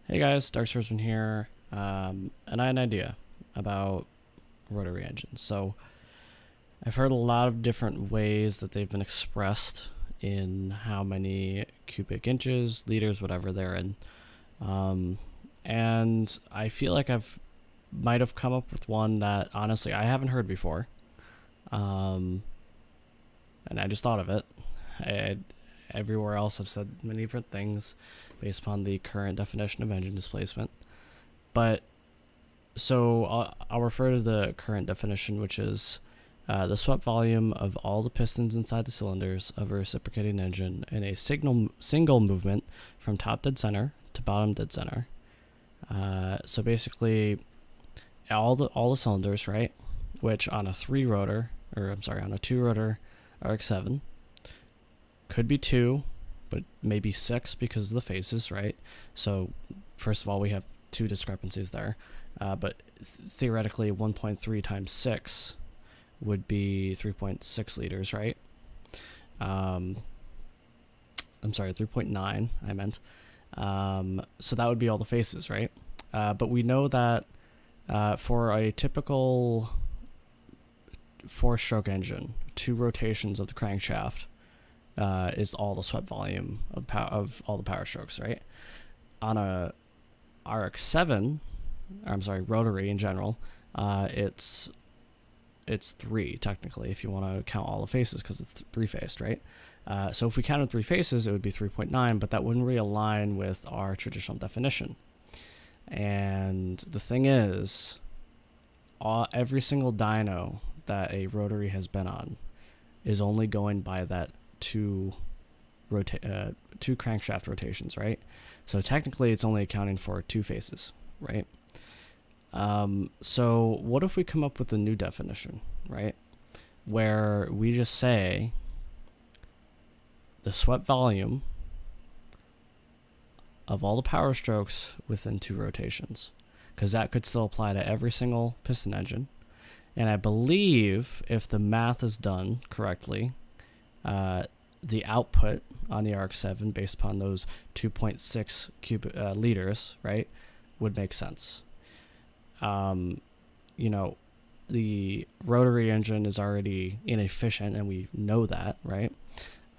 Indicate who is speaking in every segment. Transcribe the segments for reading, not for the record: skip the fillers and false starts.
Speaker 1: Hey guys, Dark Swordsman here, and I had an idea about rotary engines. So I've heard a lot of different ways that they've been expressed in how many cubic inches, liters, whatever they're in, and I feel like might have come up with one that honestly I haven't heard before, um, and I just thought of it. I, Everywhere else I've said many different things based upon the current definition of engine displacement. But I'll refer to the current definition, which is the swept volume of all the pistons inside the cylinders of a reciprocating engine in a single movement from top dead center to bottom dead center. So basically, all the cylinders, right? Which on a on a two rotor RX7 could be two, but maybe six because of the faces, right? So first of all, we have two discrepancies there, but theoretically 1.3 times 6 would be 3.6 liters, right? I'm sorry, 3.9 I meant. So that would be all the faces, right? But we know that for a typical four-stroke engine, two rotations of the crankshaft is all the swept volume of all the power strokes, right? On a RX7, rotary in general, it's three technically if you want to count all the faces because it's three-faced, right? So if we counted three faces, it would be 3.9, but that wouldn't realign with our traditional definition. And the thing is, every single dyno that a rotary has been on is only going by that two crankshaft rotations, right? So technically it's only accounting for two faces, right? So what if we come up with a new definition, right? Where we just say the swept volume of all the power strokes within two rotations, because that could still apply to every single piston engine. And I believe if the math is done correctly, the output on the RX7 based upon those 2.6 liters, right, would make sense. The rotary engine is already inefficient, and we know that, right?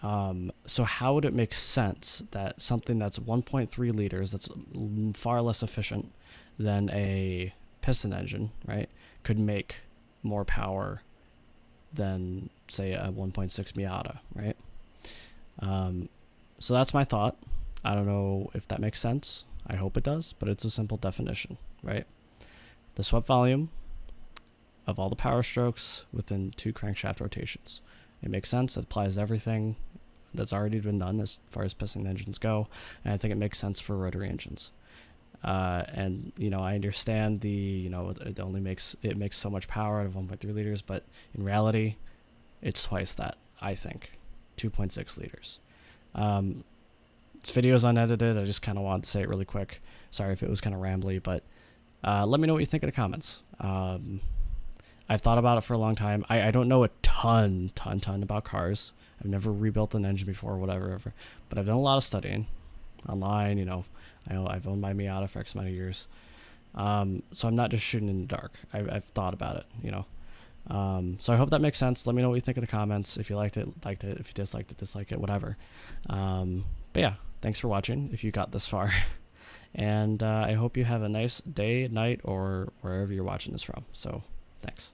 Speaker 1: So how would it make sense that something that's 1.3 liters, that's far less efficient than a piston engine, right, could make more power than, say, a 1.6 Miata, right? So that's my thought. I don't know if that makes sense. I hope it does, but it's a simple definition, right? The swept volume of all the power strokes within two crankshaft rotations. It makes sense. It applies to everything that's already been done as far as piston engines go, and I think it makes sense for rotary engines. And I understand it makes so much power out of 1.3 liters, but in reality, it's twice that, I think, 2.6 liters. This video is unedited. I just kind of wanted to say it really quick. Sorry if it was kind of rambly, but let me know what you think in the comments. I've thought about it for a long time. I don't know a ton about cars. I've never rebuilt an engine before or whatever, but I've done a lot of studying online. I've owned my Miata for X amount of years. So I'm not just shooting in the dark. I've thought about it, So I hope that makes sense. Let me know what you think in the comments. If you liked it. If you disliked it, dislike it, whatever. But yeah, thanks for watching if you got this far. And I hope you have a nice day, night, or wherever you're watching this from. So thanks.